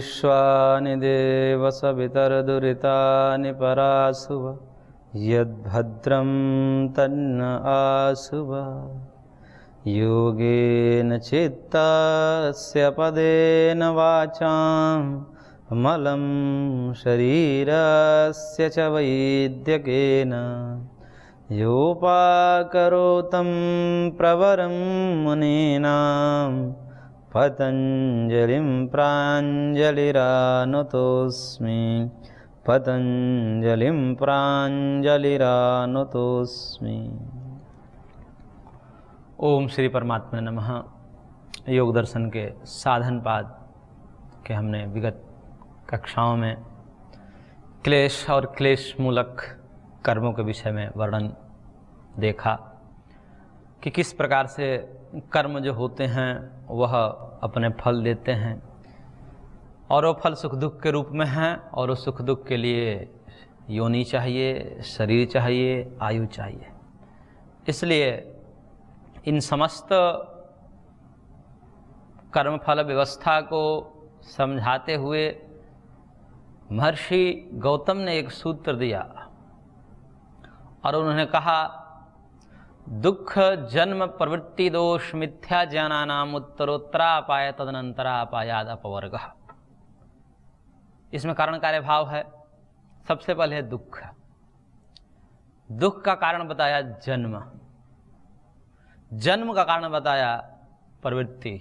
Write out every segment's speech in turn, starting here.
विश्वानि देव सवितरदुरितानि परासुव यद्भद्रं तन्न आसुव। योगेन चित्तस्य पदेन वाचां मलं शरीरस्य च वैद्यकेन योपाकरोतं प्रवरं मुनीनां पतञ्जलिं प्राञ्जलिरानुतोऽस्मि। पतंजलिं प्राञ्जलिरानुतोऽस्मि। ओम श्री परमात्मा नमः। योग दर्शन के साधन पाद के हमने विगत कक्षाओं में क्लेश और क्लेश मूलक कर्मों के विषय में वर्णन देखा कि किस प्रकार से कर्म जो होते हैं वह अपने फल देते हैं और वो फल सुख दुख के रूप में हैं और उस सुख दुख के लिए योनि चाहिए, शरीर चाहिए, आयु चाहिए। इसलिए इन समस्त कर्मफल व्यवस्था को समझाते हुए महर्षि गौतम ने एक सूत्र दिया और उन्होंने कहा, दुख जन्म प्रवृत्ति दोष मिथ्या ज्ञानानाम उत्तरोत्तरापाय तदनंतरापायाद अपवर्गः। इसमें कारण कार्य भाव है। सबसे पहले है दुख। दुख का कारण बताया जन्म, जन्म का कारण बताया प्रवृत्ति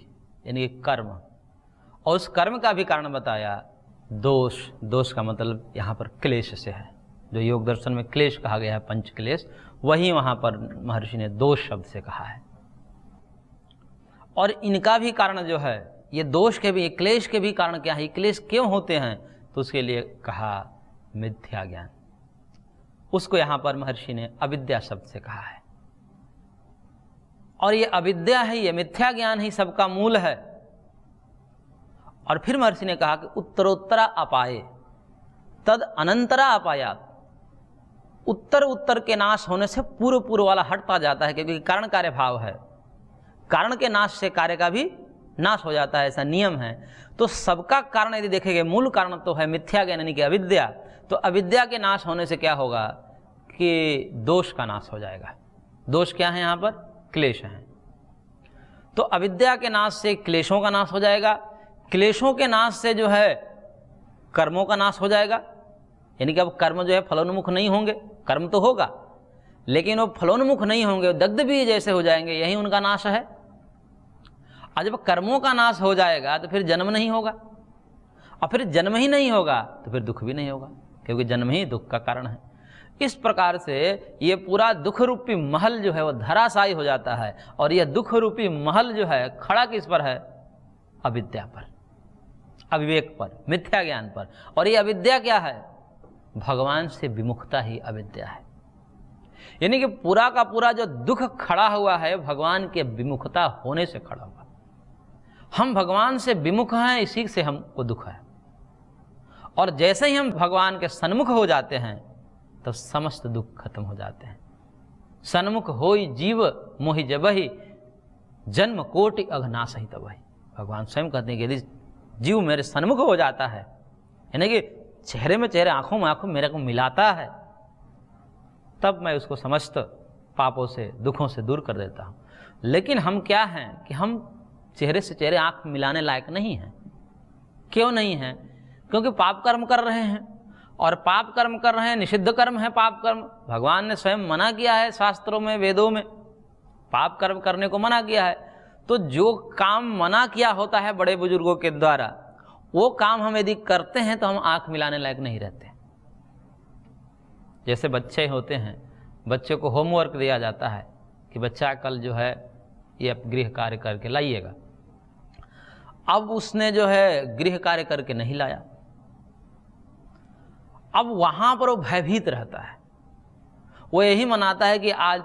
यानी कि कर्म, और उस कर्म का भी कारण बताया दोष। दोष का मतलब यहाँ पर क्लेश से है। जो योग दर्शन में क्लेश कहा गया है, पंच क्लेश, वही वहाँ पर महर्षि ने दोष शब्द से कहा है। और इनका भी कारण जो है, ये दोष के भी, क्लेश के भी कारण क्या है, क्लेश क्यों होते हैं, तो उसके लिए कहा मिथ्या ज्ञान। उसको यहाँ पर महर्षि ने अविद्या शब्द से कहा है। और ये अविद्या है, ये मिथ्या ज्ञान ही सबका मूल है। और फिर महर्षि ने कहा कि उत्तरोत्तरा अपाये तद अनंतरा अपायात। उत्तर उत्तर के नाश होने से पूर्व पूर्व वाला हटता जाता है, क्योंकि कारण कार्य भाव है। कारण के नाश से कार्य का भी नाश हो जाता है, ऐसा नियम है। तो सबका कारण यदि देखेंगे, मूल कारण तो है मिथ्या ज्ञान यानी कि अविद्या। तो अविद्या के नाश होने से क्या होगा कि दोष का नाश हो जाएगा। दोष क्या है यहाँ पर? क्लेश हैं। तो अविद्या के नाश से क्लेशों का नाश हो जाएगा। क्लेशों के नाश से जो है कर्मों का नाश हो जाएगा, यानी कि अब कर्म जो है फलोन्मुख नहीं होंगे। कर्म तो होगा लेकिन वो फलोन्मुख नहीं होंगे, दग्ध भी जैसे हो जाएंगे, यही उनका नाश है। और जब कर्मों का नाश हो जाएगा तो फिर जन्म नहीं होगा, और फिर जन्म ही नहीं होगा तो फिर दुख भी नहीं होगा, क्योंकि जन्म ही दुख का कारण है। इस प्रकार से ये पूरा दुख रूपी महल जो है वो धराशायी हो जाता है। और यह दुख रूपी महल जो है खड़ा किस पर है? अविद्या पर, अविवेक पर, मिथ्या ज्ञान पर। और ये अविद्या क्या है? भगवान से विमुखता ही अविद्या है। यानी कि पूरा का पूरा जो दुख खड़ा हुआ है भगवान के विमुखता होने से खड़ा हुआ। हम भगवान से विमुख हैं, इसी से हमको दुख है। और जैसे ही हम भगवान के सन्मुख हो जाते हैं तो समस्त दुख खत्म हो जाते हैं। सन्मुख होई जीव मोहि जबहि जन्म कोटि अघनाश ही तबहि। भगवान स्वयं कहते हैं कि यदि जीव मेरे सन्मुख हो जाता है, यानी कि चेहरे में चेहरे, आंखों में आंखों मेरे को मिलाता है, तब मैं उसको समस्त पापों से, दुखों से दूर कर देता हूँ। लेकिन हम क्या हैं कि हम चेहरे से चेहरे आंख मिलाने लायक नहीं हैं। क्यों नहीं हैं? क्योंकि पाप कर्म कर रहे हैं, और पाप कर्म कर रहे हैं, निषिद्ध कर्म है पाप कर्म। भगवान ने स्वयं मना किया है शास्त्रों में, वेदों में पाप कर्म करने को मना किया है। तो जो काम मना किया होता है बड़े बुजुर्गों के द्वारा, वो काम हम यदि करते हैं तो हम आंख मिलाने लायक नहीं रहते। जैसे बच्चे होते हैं, बच्चे को होमवर्क दिया जाता है कि बच्चा कल जो है ये गृह कार्य करके लाइएगा। अब उसने जो है गृह कार्य करके नहीं लाया, अब वहाँ पर वो भयभीत रहता है। वो यही मनाता है कि आज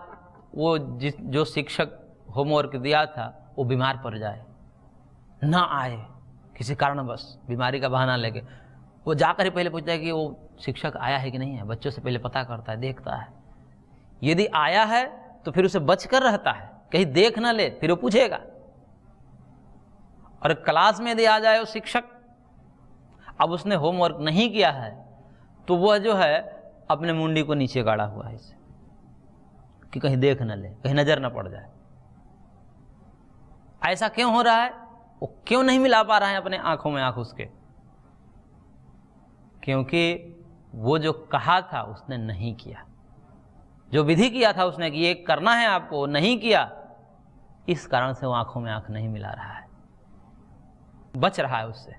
वो जो शिक्षक होमवर्क दिया था वो बीमार पड़ जाए, ना आए, किसी कारणवश बीमारी का बहाना लेके। वो जाकर ही पहले पूछता है कि वो शिक्षक आया है कि नहीं है, बच्चों से पहले पता करता है, देखता है। यदि आया है तो फिर उसे बच कर रहता है, कहीं देख ना ले, फिर वो पूछेगा। और क्लास में यदि आ जाए वो शिक्षक अब उसने होमवर्क नहीं किया है तो वह जो है अपने मुंडी को नीचे गाड़ा हुआ है इसे, कि कहीं देख न ले, कहीं नजर न पड़ जाए। ऐसा क्यों हो रहा है? वो क्यों नहीं मिला पा रहा है अपने आंखों में आंख उसके? क्योंकि वो जो कहा था उसने नहीं किया, जो विधि किया था उसने कि ये करना है आपको, नहीं किया। इस कारण से वो आंखों में आंख नहीं मिला रहा है, बच रहा है उससे।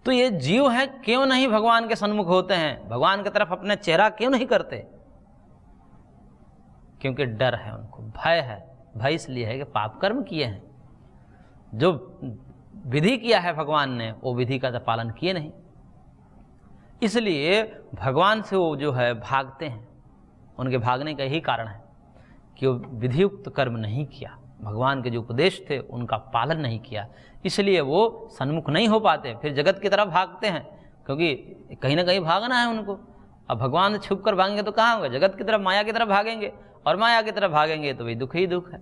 तो ये जीव है क्यों नहीं भगवान के सन्मुख होते हैं, भगवान की तरफ अपने चेहरा क्यों नहीं करते? क्योंकि डर है उनको, भय है। भय इसलिए है कि पाप कर्म किए हैं, जो विधि किया है भगवान ने वो विधि का पालन किए नहीं, इसलिए भगवान से वो जो है भागते हैं। उनके भागने का यही कारण है कि वो विधियुक्त कर्म नहीं किया, भगवान के जो उपदेश थे उनका पालन नहीं किया, इसलिए वो सन्मुख नहीं हो पाते। फिर जगत की तरफ भागते हैं, क्योंकि कहीं ना कहीं भागना है उनको। अब भगवान से छुप कर भागेंगे तो कहाँ होगा? जगत की तरफ, माया की तरफ भागेंगे, और माया की तरफ भागेंगे तो वही दुख ही दुख है।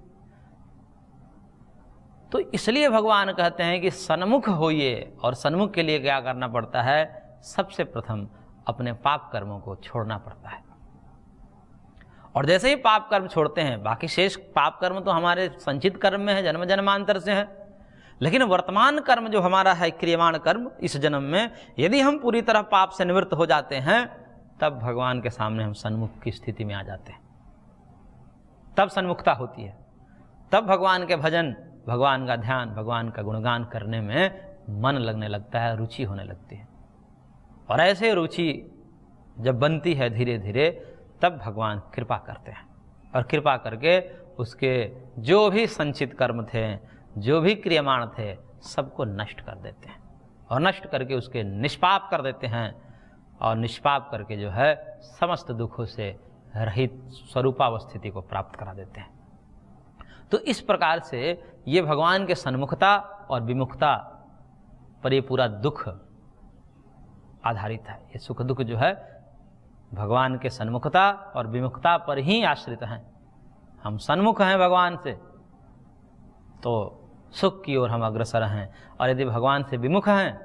तो इसलिए भगवान कहते हैं कि सन्मुख होइए। और सन्मुख के लिए क्या करना पड़ता है? सबसे प्रथम अपने पाप कर्मों को छोड़ना पड़ता है। और जैसे ही पाप कर्म छोड़ते हैं, बाकी शेष पाप कर्म तो हमारे संचित कर्म में है, जन्म जन्मांतर से है, लेकिन वर्तमान कर्म जो हमारा है क्रियमाण कर्म, इस जन्म में यदि हम पूरी तरह पाप से निवृत्त हो जाते हैं, तब भगवान के सामने हम सन्मुख की स्थिति में आ जाते हैं। तब सन्मुखता होती है, तब भगवान के भजन, भगवान का ध्यान, भगवान का गुणगान करने में मन लगने लगता है, रुचि होने लगती है। और ऐसे रुचि जब बनती है धीरे धीरे, तब भगवान कृपा करते हैं, और कृपा करके उसके जो भी संचित कर्म थे, जो भी क्रियमाण थे, सबको नष्ट कर देते हैं, और नष्ट करके उसके निष्पाप कर देते हैं, और निष्पाप करके जो है समस्त दुखों से रहित स्वरूपावस्थिति को प्राप्त करा देते हैं। तो इस प्रकार से ये भगवान के सन्मुखता और विमुखता पर ये पूरा दुख आधारित है। ये सुख दुख जो है भगवान के सन्मुखता और विमुखता पर ही आश्रित हैं। हम सन्मुख हैं भगवान से तो सुख की ओर हम अग्रसर हैं, और यदि भगवान से विमुख हैं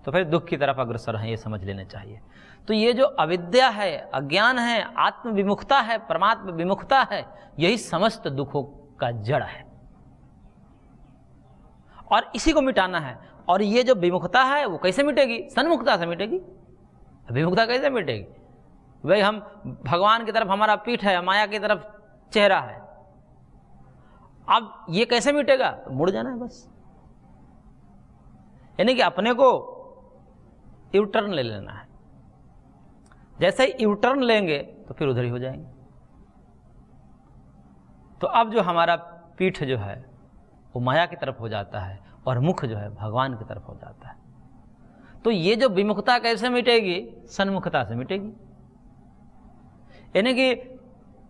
तो फिर दुख की तरफ अग्रसर हैं, ये समझ लेना चाहिए। तो ये जो अविद्या है, अज्ञान है, आत्म विमुखता है, परमात्मा विमुखता है, यही समस्त दुखों का जड़ है, और इसी को मिटाना है। और ये जो विमुखता है वो कैसे मिटेगी? सन्मुखता से मिटेगी। विमुखता कैसे मिटेगी? भाई हम भगवान की तरफ हमारा पीठ है, माया की तरफ चेहरा है, अब ये कैसे मिटेगा? तो मुड़ जाना है बस, यानी कि अपने को यू टर्न ले लेना है। जैसे ही यू टर्न लेंगे तो फिर उधर ही हो जाएंगे। तो अब जो हमारा पीठ जो है वो माया की तरफ हो जाता है, और मुख जो है भगवान की तरफ हो जाता है। तो ये जो विमुखता कैसे मिटेगी? सन्मुखता से मिटेगी। यानी कि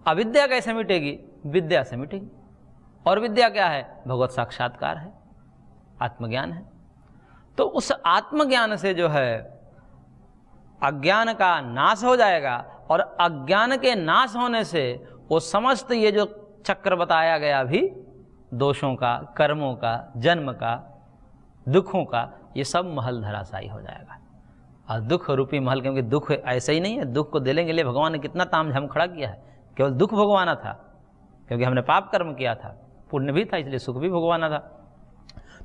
अविद्या कैसे मिटेगी? विद्या से मिटेगी। और विद्या क्या है? भगवत साक्षात्कार है, आत्मज्ञान है। तो उस आत्मज्ञान से जो है अज्ञान का नाश हो जाएगा, और अज्ञान के नाश होने से वो समस्त ये जो चक्र बताया गया भी, दोषों का, कर्मों का, जन्म का, दुखों का, ये सब महल धराशायी हो जाएगा। और दुख रूपी महल, क्योंकि दुख ऐसे ही नहीं है, दुख को देने के लिए भगवान ने कितना तामझाम खड़ा किया है। केवल दुख भोगवाना था क्योंकि हमने पाप कर्म किया था, पुण्य भी था इसलिए सुख भी भोगवाना था।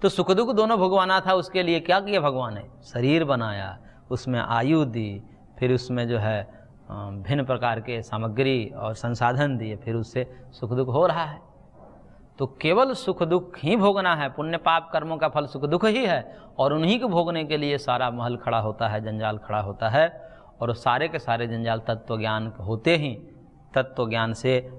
तो सुख दुख दोनों भोगवाना था, उसके लिए क्या किया भगवान ने? शरीर बनाया, उसमें आयु दी, फिर उसमें जो है भिन्न प्रकार के सामग्री और संसाधन दिए, फिर उससे सुख दुख हो रहा है। तो केवल सुख दुख ही भोगना है, पुण्य पाप कर्मों का फल सुख दुख ही है, और उन्हीं को भोगने के लिए सारा महल खड़ा होता है, जंजाल खड़ा होता है। और सारे के सारे जंजाल तत्व ज्ञान होते ही, तत्व ज्ञान से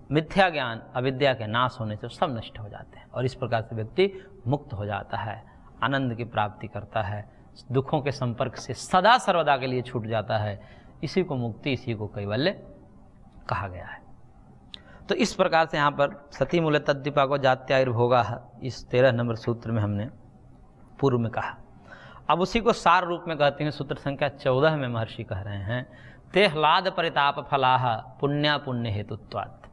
मिथ्या ज्ञान, अविद्या के नाश होने से सब नष्ट हो जाते हैं, और इस प्रकार से व्यक्ति मुक्त हो जाता है, आनंद की प्राप्ति करता है, दुखों के संपर्क से सदा सर्वदा के लिए छूट जाता है। इसी को मुक्ति, इसी को कैवल्य कहा गया है। तो इस प्रकार से यहाँ पर सती मूल तद्दीपा को जात्यायुर्भोगा, इस 13 नंबर सूत्र में हमने पूर्व में कहा। अब उसी को सार रूप में कहते हैं, सूत्र संख्या 14 में महर्षि कह रहे हैं, ते ह्लाद परिताप फलाह पुण्या पुण्य हेतुत्वात्।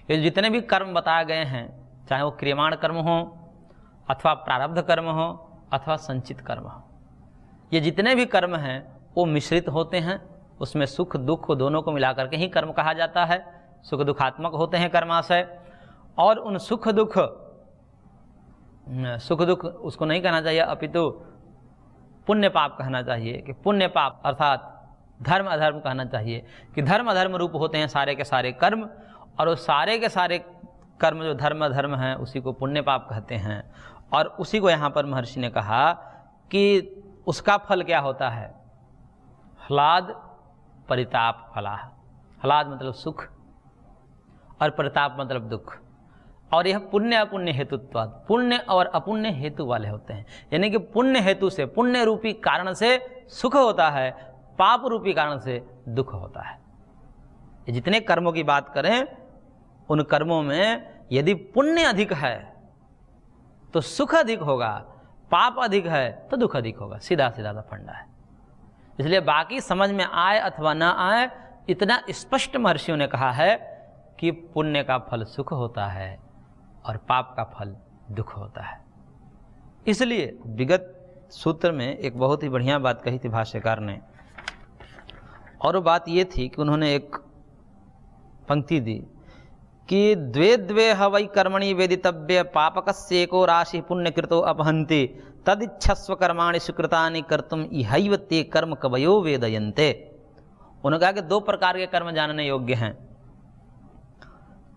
ये जितने भी कर्म बताए गए हैं, चाहे वो क्रियमाण कर्म हो, अथवा प्रारब्ध कर्म हो, अथवा संचित कर्म हो। ये जितने भी कर्म हैं वो मिश्रित होते हैं, उसमें सुख दुख दोनों को मिलाकर के ही कर्म कहा जाता है। सुख दुखात्मक होते हैं कर्माशय, और उन सुख दुख उसको नहीं कहना चाहिए, अपितु पुण्य पाप कहना चाहिए कि पुण्य पाप अर्थात धर्म अधर्म कहना चाहिए कि धर्म अधर्म रूप होते हैं सारे के सारे कर्म, और उस सारे के सारे कर्म जो धर्म अधर्म हैं उसी को पुण्य पाप कहते हैं। और उसी को यहाँ पर महर्षि ने कहा कि उसका फल क्या होता है, ह्लाद परिताप फलाह। ह्लाद मतलब सुख और परिताप मतलब दुख, और यह पुण्य अपुण्य हेतुत्वाद, पुण्य और अपुण्य हेतु वाले होते हैं। यानी कि पुण्य हेतु से, पुण्य रूपी कारण से सुख होता है, पाप रूपी कारण से दुख होता है। ये जितने कर्मों की बात करें उन कर्मों में यदि पुण्य अधिक है तो सुख अधिक होगा, पाप अधिक है तो दुख अधिक होगा। सीधा सीधा सा फंडा है। इसलिए बाकी समझ में आए अथवा ना आए, इतना स्पष्ट महर्षियों ने कहा है कि पुण्य का फल सुख होता है और पाप का फल दुख होता है। इसलिए विगत सूत्र में एक बहुत ही बढ़िया बात कही थी भाष्यकार ने, और वो बात ये थी कि उन्होंने एक पंक्ति दी कि द्वे द्वे हवै कर्मणि वेदितव्य पापकस्येको राशि पुण्यकृतो अपहन्ति तदिच्छस्व कर्माणि सुकृतानि कर्तुम इहैव ते कर्म कवयो वेदयन्ते। उन्होंने कहा कि दो प्रकार के कर्म जानने योग्य हैं।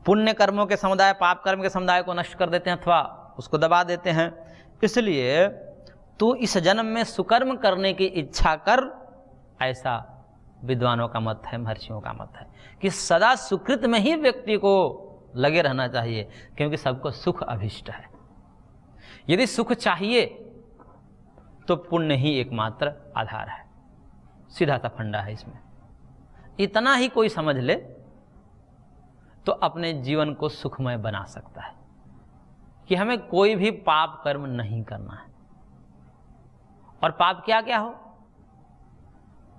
पुण्य कर्मों के समुदाय पाप कर्म के समुदाय को नष्ट कर देते हैं अथवा उसको दबा देते हैं। इसलिए तू इस जन्म में सुकर्म करने की इच्छा कर, ऐसा विद्वानों का मत है, महर्षियों का मत है कि सदा सुकृत में ही व्यक्ति को लगे रहना चाहिए, क्योंकि सबको सुख अभिष्ट है। यदि सुख चाहिए तो पुण्य ही एकमात्र आधार है। सीधा सा फंडा है इसमें। इतना ही कोई समझ ले तो अपने जीवन को सुखमय बना सकता है कि हमें कोई भी पाप कर्म नहीं करना है। और पाप क्या क्या हो,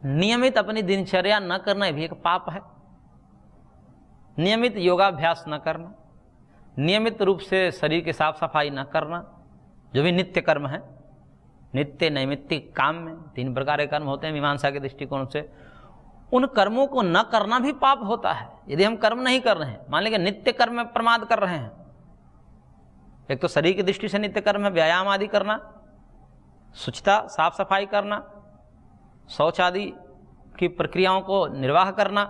नियमित अपनी दिनचर्या न करना भी एक पाप है। नियमित योगाभ्यास न करना, नियमित रूप से शरीर की साफ सफाई न करना, जो भी नित्य कर्म है, नित्य नैमित्तिक काम में 3 प्रकार के कर्म होते हैं मीमांसा के दृष्टिकोण से, उन कर्मों को न करना भी पाप होता है। यदि हम कर्म नहीं कर रहे हैं, मान लीजिए नित्य कर्म में प्रमाद कर रहे हैं, एक तो शरीर की दृष्टि से नित्य कर्म है व्यायाम आदि करना, शुचिता साफ सफाई करना, शौच आदि की प्रक्रियाओं को निर्वाह करना,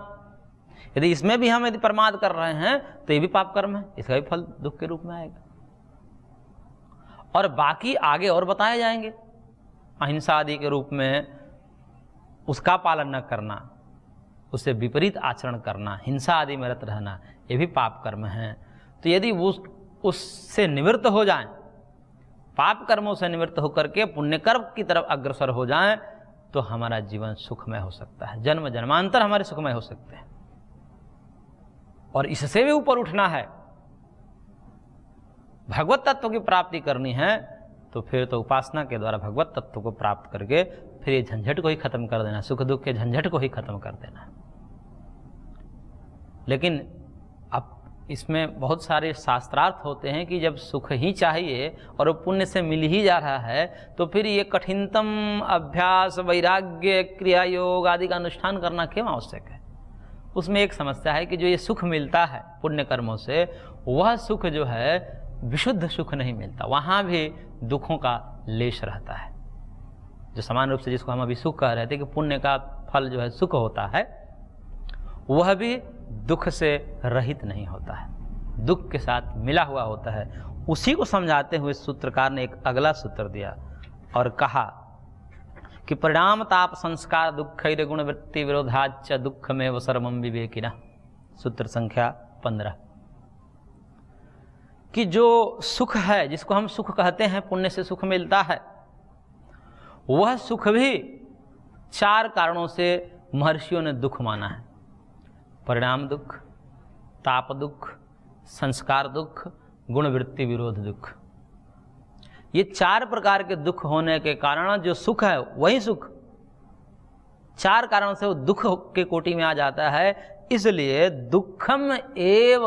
यदि इसमें भी हम यदि प्रमाद कर रहे हैं तो ये भी पाप कर्म है, इसका भी फल दुख के रूप में आएगा। और बाकी आगे और बताए जाएंगे, अहिंसा आदि के रूप में उसका पालन न करना, उससे विपरीत आचरण करना, हिंसा आदि में रत रहना, ये भी पाप कर्म है। तो यदि उससे निवृत्त हो जाएं, पाप कर्मों से निवृत्त होकर के पुण्य कर्म की तरफ अग्रसर हो जाएं, तो हमारा जीवन सुखमय हो सकता है, जन्म जन्मांतर हमारे सुखमय हो सकते हैं। और इससे भी ऊपर उठना है, भगवत तत्व की प्राप्ति करनी है, तो फिर तो उपासना के द्वारा भगवत तत्व को प्राप्त करके फिर ये झंझट को ही खत्म कर देना, सुख दुख के झंझट को ही खत्म कर देना। लेकिन अब इसमें बहुत सारे शास्त्रार्थ होते हैं कि जब सुख ही चाहिए और वो पुण्य से मिल ही जा रहा है, तो फिर ये कठिनतम अभ्यास वैराग्य क्रिया योग आदि का अनुष्ठान करना क्यों आवश्यक है। उसमें एक समस्या है कि जो ये सुख मिलता है पुण्य कर्मों से, वह सुख जो है विशुद्ध सुख नहीं मिलता, वहाँ भी दुखों का लेश रहता है। जो समान रूप से जिसको हम अभी सुख कह रहे थे कि पुण्य का फल जो है सुख होता है, वह भी दुख से रहित नहीं होता है, दुख के साथ मिला हुआ होता है। उसी को समझाते हुए सूत्रकार ने एक अगला सूत्र दिया और कहा कि परिणाम ताप संस्कार दुःखैर गुण वृत्ति विरोधाच्च दुःखमेव सर्वं विवेकिनः, सूत्र संख्या 15, कि जो सुख है जिसको हम सुख कहते हैं, पुण्य से सुख मिलता है, वह सुख भी 4 कारणों से महर्षियों ने दुख माना है। परिणाम दुख, ताप दुख, संस्कार दुख, गुणवृत्ति विरोध दुख। ये 4 प्रकार के दुख होने के कारण जो सुख है वही सुख 4 कारणों से वो दुख के कोटि में आ जाता है। इसलिए दुखम एव,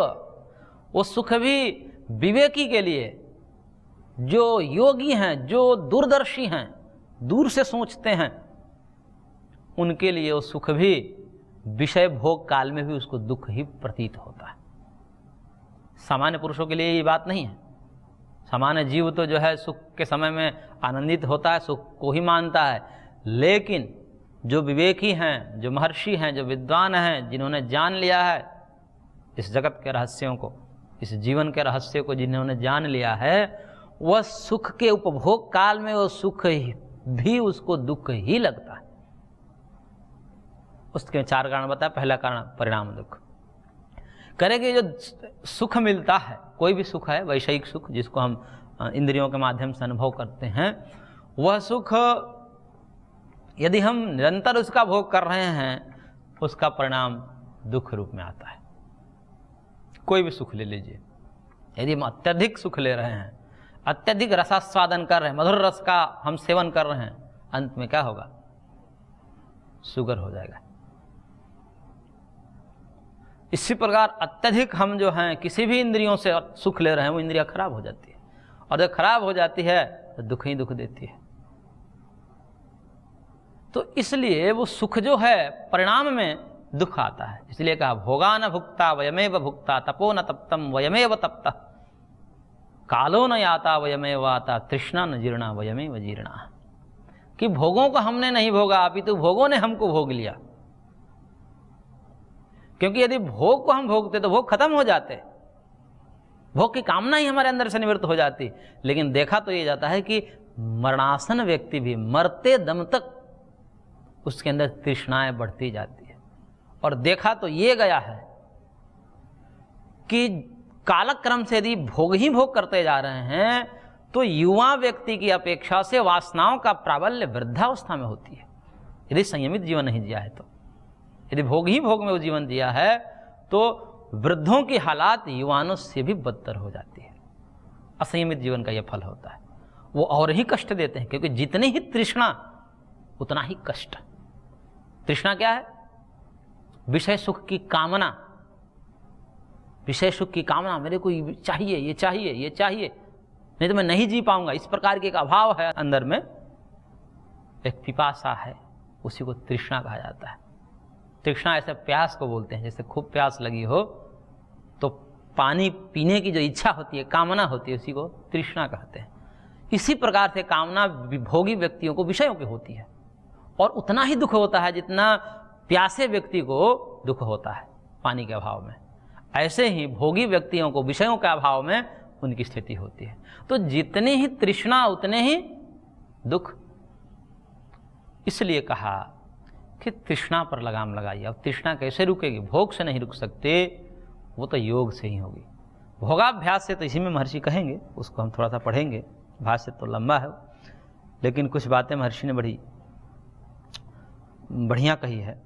वो सुख भी विवेकी के लिए जो योगी हैं, जो दूरदर्शी हैं, दूर से सोचते हैं, उनके लिए वो सुख भी विषय भोग काल में भी उसको दुख ही प्रतीत होता है। सामान्य पुरुषों के लिए ये बात नहीं है। सामान्य जीव तो जो है सुख के समय में आनंदित होता है, सुख को ही मानता है। लेकिन जो विवेकी हैं, जो महर्षि हैं, जो विद्वान हैं, जिन्होंने जान लिया है इस जगत के रहस्यों को, इस जीवन के रहस्य को जिन्होंने जान लिया है, वह सुख के उपभोग काल में वो सुख भी उसको दुख ही लगता है। उसके 4 कारण बताया। पहला कारण परिणाम दुख। करेंगे जो सुख मिलता है, कोई भी सुख है, वैषयिक सुख जिसको हम इंद्रियों के माध्यम से अनुभव करते हैं, वह सुख यदि हम निरंतर उसका भोग कर रहे हैं, उसका परिणाम दुख रूप में आता है। कोई भी सुख ले लीजिए, यदि हम अत्यधिक सुख ले रहे हैं, अत्यधिक रसास्वादन कर रहे हैं, मधुर रस का हम सेवन कर रहे हैं, अंत में क्या होगा? शुगर हो जाएगा। इसी प्रकार अत्यधिक हम जो हैं किसी भी इंद्रियों से सुख ले रहे हैं, वो इंद्रियां खराब हो जाती है, और जब खराब हो जाती है तो दुख ही दुख देती है। तो इसलिए वो सुख जो है परिणाम में दुख आता है। इसलिए कहा भोगा न भुक्ता वयमेव भुक्ता, तपो न तप्तम वयमेव तप्ता, कालो न याता वयमेव आता, तृष्णा न जीर्णा वयमेव जीर्णा। कि भोगों को हमने नहीं भोगा, अपितु भोगों ने हमको भोग लिया। क्योंकि यदि भोग को हम भोगते तो भोग खत्म हो जाते, भोग की कामना ही हमारे अंदर से निवृत्त हो जाती। लेकिन देखा तो ये जाता है कि मरणासन व्यक्ति भी मरते दम तक उसके अंदर तृष्णाएं बढ़ती जाती है। और देखा तो ये गया है कि कालक्रम से यदि भोग ही भोग करते जा रहे हैं तो युवा व्यक्ति की अपेक्षा से वासनाओं का प्राबल्य वृद्धावस्था में होती है, यदि संयमित जीवन नहीं जिया है तो। यदि भोग ही भोग में वो जीवन जिया है तो वृद्धों की हालात युवानों से भी बदतर हो जाती है। असंयमित जीवन का यह फल होता है। वो और ही कष्ट देते हैं, क्योंकि जितनी ही तृष्णा उतना ही कष्ट। तृष्णा क्या है? विषय सुख की कामना। विषय सुख की कामना, मेरे को ये चाहिए, ये चाहिए, ये चाहिए, नहीं तो मैं नहीं जी पाऊंगा। इस प्रकार के एक अभाव है अंदर में, एक पिपासा है, उसी को तृष्णा कहा जाता है। तृष्णा ऐसे प्यास को बोलते हैं, जैसे खूब प्यास लगी हो तो पानी पीने की जो इच्छा होती है, कामना होती है, उसी को तृष्णा कहते हैं। इसी प्रकार से कामना भोगी व्यक्तियों को विषयों की होती है, और उतना ही दुख होता है जितना प्यासे व्यक्ति को दुख होता है पानी के अभाव में। ऐसे ही भोगी व्यक्तियों को विषयों के अभाव में उनकी स्थिति होती है। तो जितनी ही तृष्णा उतने ही दुख। इसलिए कहा कि तृष्णा पर लगाम लगाइए। अब तृष्णा कैसे रुकेगी? भोग से नहीं रुक सकते, वो तो योग से ही होगी। भोगाभ्यास से तो इसी में महर्षि कहेंगे, उसको हम थोड़ा सा पढ़ेंगे, भाष्य तो लंबा है, लेकिन कुछ बातें महर्षि ने बड़ी बढ़िया कही है,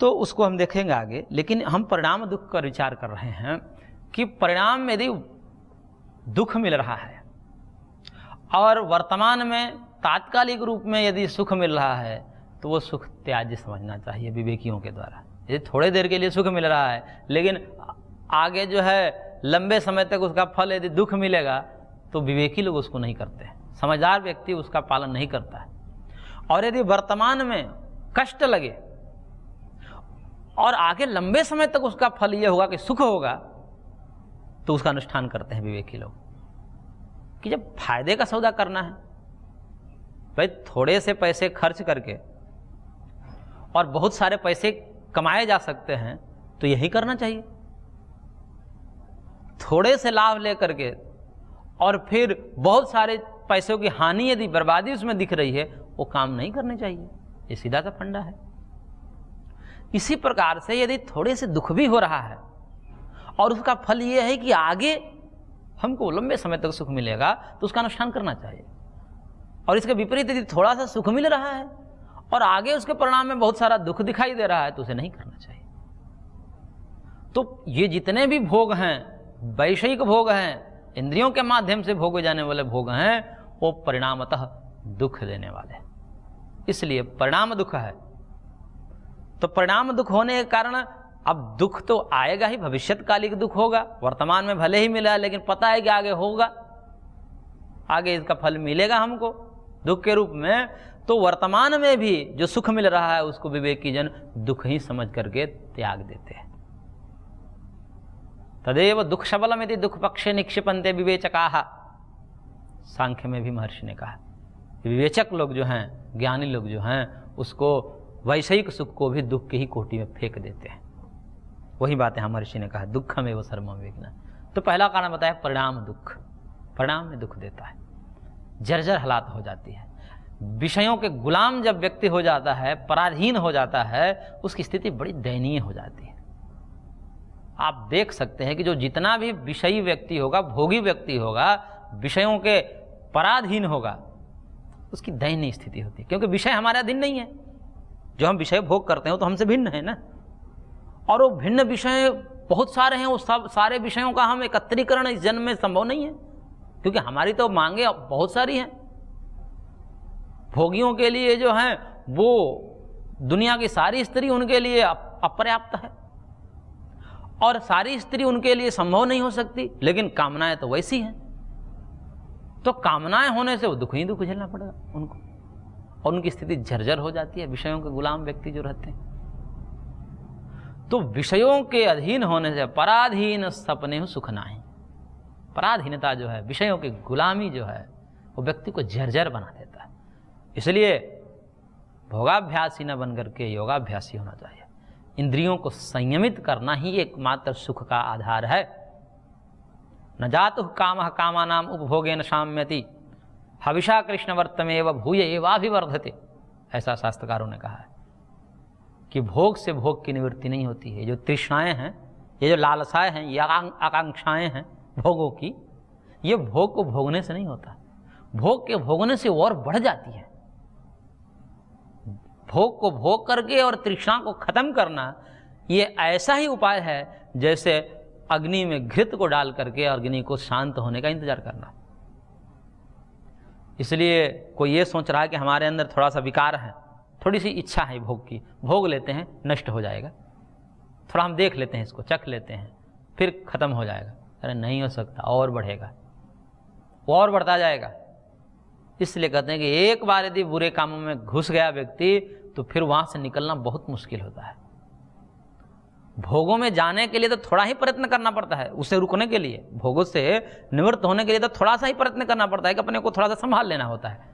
तो उसको हम देखेंगे आगे। लेकिन हम परिणाम दुख का विचार कर रहे हैं कि परिणाम में यदि दुख मिल रहा है और वर्तमान में तात्कालिक रूप में यदि सुख मिल रहा है, तो वो सुख त्याज्य समझना चाहिए विवेकियों के द्वारा। यदि थोड़े देर के लिए सुख मिल रहा है, लेकिन आगे जो है लंबे समय तक उसका फल यदि दुख मिलेगा, तो विवेकी लोग उसको नहीं करते हैं, समझदार व्यक्ति उसका पालन नहीं करता है। और यदि वर्तमान में कष्ट लगे और आगे लंबे समय तक उसका फल ये होगा कि सुख होगा, तो उसका अनुष्ठान करते हैं विवेकी लोग। कि जब फायदे का सौदा करना है भाई, थोड़े से पैसे खर्च करके और बहुत सारे पैसे कमाए जा सकते हैं, तो यही करना चाहिए। थोड़े से लाभ लेकर के और फिर बहुत सारे पैसों की हानि यदि बर्बादी उसमें दिख रही है, वो काम नहीं करने चाहिए। ये सीधा सा फंडा है। इसी प्रकार से यदि थोड़े से दुख भी हो रहा है और उसका फल ये है कि आगे हमको लंबे समय तक सुख मिलेगा, तो उसका अनुष्ठान करना चाहिए। और इसके विपरीत यदि थोड़ा सा सुख मिल रहा है और आगे उसके परिणाम में बहुत सारा दुख दिखाई दे रहा है, तो उसे नहीं करना चाहिए। तो ये जितने भी भोग हैं, वैषयिक भोग हैं, इंद्रियों के माध्यम से भोगे जाने वाले भोग हैं, वो परिणामतः दुख देने वाले हैं। इसलिए परिणाम दुख है। तो परिणाम दुख होने के कारण अब दुख तो आएगा ही, भविष्यकालिक दुख होगा। वर्तमान में भले ही मिला, लेकिन पता है कि आगे होगा, आगे इसका फल मिलेगा हमको दुख के रूप में, तो वर्तमान में भी जो सुख मिल रहा है उसको विवेकी जन दुख ही समझ करके त्याग देते हैं। तदेव दुख शबलम यदि दुख पक्षे निक्षिपन्ते विवेचकाः, सांख्य में भी महर्षि ने कहा विवेचक लोग जो हैं, ज्ञानी लोग जो हैं, उसको वैषयिक सुख को भी दुख की ही कोटि में फेंक देते हैं। वही बात है महर्षि ने कहा दुःखमेव सर्वं विघ्नः। तो पहला कारण बताया परिणाम दुख, परिणाम में दुख देता है, जर्जर हालात हो जाती है। विषयों के गुलाम जब व्यक्ति हो जाता है, पराधीन हो जाता है, उसकी स्थिति बड़ी दयनीय हो जाती है। आप देख सकते हैं कि जो जितना भी विषयी व्यक्ति होगा, भोगी व्यक्ति होगा, विषयों के पराधीन होगा, उसकी दयनीय स्थिति होती है, क्योंकि विषय हमारे अधीन नहीं है। जो हम विषय भोग करते हैं वो तो हमसे भिन्न है ना, और वो भिन्न विषय बहुत सारे हैं, वो सब सारे विषयों का हम एकत्रीकरण इस जन्म में संभव नहीं है, क्योंकि हमारी तो मांगे बहुत सारी हैं। भोगियों के लिए जो है वो दुनिया की सारी स्त्री उनके लिए अपर्याप्त है, और सारी स्त्री उनके लिए संभव नहीं हो सकती, लेकिन कामनाएं तो वैसी हैं। तो कामनाएं होने से वो दुख ही दुख झेलना पड़ेगा उनको, और उनकी स्थिति जर्जर हो जाती है, विषयों के गुलाम व्यक्ति जो रहते हैं। तो विषयों के अधीन होने से पराधीन सपने सुख नाही, पराधीनता जो है, विषयों की गुलामी जो है, वो व्यक्ति को जर्जर बना देता है। इसलिए भोगाभ्यासी न बन करके योगाभ्यासी होना चाहिए। इंद्रियों को संयमित करना ही एकमात्र सुख का आधार है। न जातु कामः कामानाम उपभोगेन शाम्यति हविषा कृष्ण वर्तमेव भूय एवाभिवर्धते, ऐसा शास्त्रकारों ने कहा है कि भोग से भोग की निवृत्ति नहीं होती है। जो तृष्णाएं हैं, ये जो लालसाएं हैं, ये आकांक्षाएं हैं भोगों की, ये भोग को भोगने से नहीं होता, भोग के भोगने से और बढ़ जाती है। भोग को भोग करके और तृष्णा को खत्म करना, ये ऐसा ही उपाय है जैसे अग्नि में घृत को डाल करके अग्नि को शांत होने का इंतजार करना। इसलिए कोई ये सोच रहा है कि हमारे अंदर थोड़ा सा विकार है, थोड़ी सी इच्छा है भोग की, भोग लेते हैं नष्ट हो जाएगा, थोड़ा हम देख लेते हैं, इसको चख लेते हैं, फिर खत्म हो जाएगा। अरे नहीं हो सकता, और बढ़ेगा, और बढ़ता जाएगा। इसलिए कहते हैं कि एक बार यदि बुरे कामों में घुस गया व्यक्ति, तो फिर वहां से निकलना बहुत मुश्किल होता है। भोगों में जाने के लिए तो थोड़ा ही प्रयत्न करना पड़ता है, उसे रुकने के लिए, भोगों से निवृत्त होने के लिए तो थोड़ा सा ही प्रयत्न करना पड़ता है कि अपने को थोड़ा सा संभाल लेना होता है।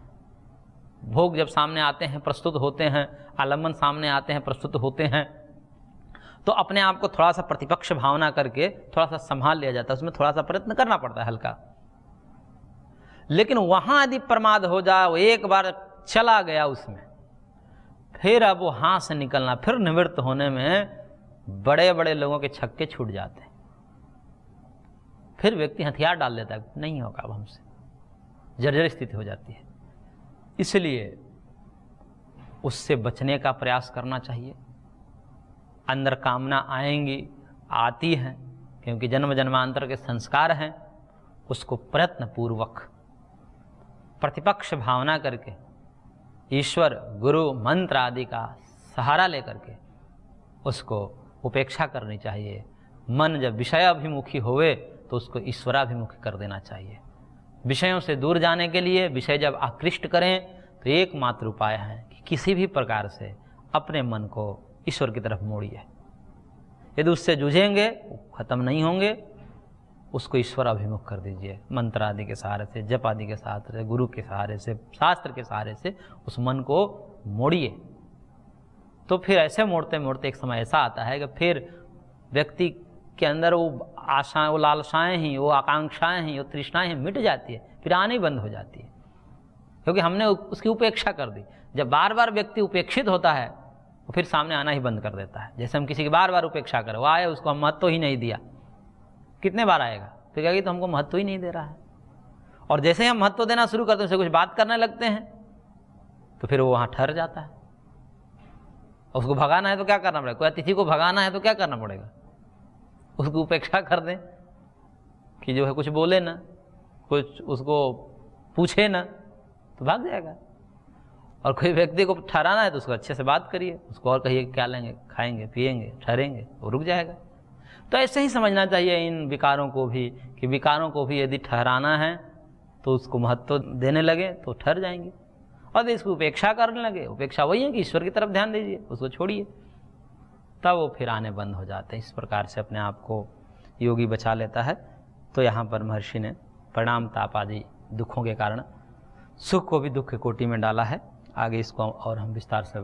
भोग जब सामने आते हैं, प्रस्तुत होते हैं, आलम्बन सामने आते हैं, प्रस्तुत होते हैं, तो अपने आप को थोड़ा सा प्रतिपक्ष भावना करके थोड़ा सा संभाल लिया जाता है, उसमें थोड़ा सा प्रयत्न करना पड़ता है हल्का। लेकिन वहां यदि प्रमाद हो जाए, वो एक बार चला गया उसमें, फिर अब वो हाथ से निकलना, फिर निवृत्त होने में बड़े बड़े लोगों के छक्के छूट जाते हैं। फिर व्यक्ति हथियार डाल लेता है, नहीं होगा अब हमसे, जर्जर स्थिति हो जाती है। इसलिए उससे बचने का प्रयास करना चाहिए। अंदर कामना आएंगी, आती हैं, क्योंकि जन्म जन्मांतर के संस्कार हैं, उसको प्रयत्न पूर्वक प्रतिपक्ष भावना करके ईश्वर गुरु मंत्र आदि का सहारा लेकर के उसको उपेक्षा करनी चाहिए। मन जब विषय अभिमुखी होवे तो उसको ईश्वराभिमुखी कर देना चाहिए। विषयों से दूर जाने के लिए विषय जब आकृष्ट करें तो एकमात्र उपाय है कि किसी भी प्रकार से अपने मन को ईश्वर की तरफ मोड़िए। यदि उससे जूझेंगे, खत्म नहीं होंगे, उसको ईश्वर अभिमुख कर दीजिए। मंत्र आदि के सहारे से, जप आदि के सहारे से, गुरु के सहारे से, शास्त्र के सहारे से उस मन को मोड़िए। तो फिर ऐसे मोड़ते मोड़ते एक समय ऐसा आता है कि फिर व्यक्ति के अंदर वो आशाएं, वो लालसाएं ही, वो आकांक्षाएं ही, वो तृष्णाएं ही मिट जाती है, फिर आने ही बंद हो जाती है, क्योंकि हमने उसकी उपेक्षा कर दी। जब बार बार व्यक्ति उपेक्षित होता है वो फिर सामने आना ही बंद कर देता है। जैसे हम किसी की बार बार उपेक्षा करें, वो आए, उसको हम महत्व ही नहीं दिया, कितने बार आएगा, तो कहेगी तो हमको महत्व ही नहीं दे रहा है। और जैसे ही हम महत्व देना शुरू करते हैं, उससे कुछ बात करने लगते हैं, तो फिर वो वहाँ ठहर जाता है। उसको भगाना है तो क्या करना पड़ेगा, कोई अतिथि को भगाना है तो क्या करना पड़ेगा, उसकी उपेक्षा कर दें कि जो है कुछ बोले ना, कुछ उसको पूछे ना, तो भाग जाएगा। और कोई व्यक्ति को ठहराना है तो उसको अच्छे से बात करिए, उसको और कहिए क्या लेंगे, खाएंगे, पिएंगे, ठहरेंगे, वो रुक जाएगा। तो ऐसे ही समझना चाहिए इन विकारों को भी, कि विकारों को भी यदि ठहराना है तो उसको महत्व देने लगे तो ठहर जाएंगे, और इसकी उपेक्षा करने लगे, उपेक्षा वही है कि ईश्वर की तरफ ध्यान दीजिए, उसको छोड़िए, तब वो फिर आने बंद हो जाते हैं। इस प्रकार से अपने आप को योगी बचा लेता है। तो यहाँ पर महर्षि ने परिणाम ताप आदि दुखों के कारण सुख को भी दुख की कोटि में डाला है। आगे इसको और हम विस्तार से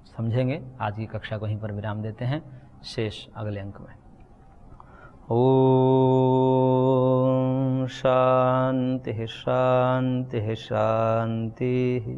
समझेंगे। आज की कक्षा को यहीं पर विराम देते हैं, शेष अगले अंक में। ओम शांति शांति शांति।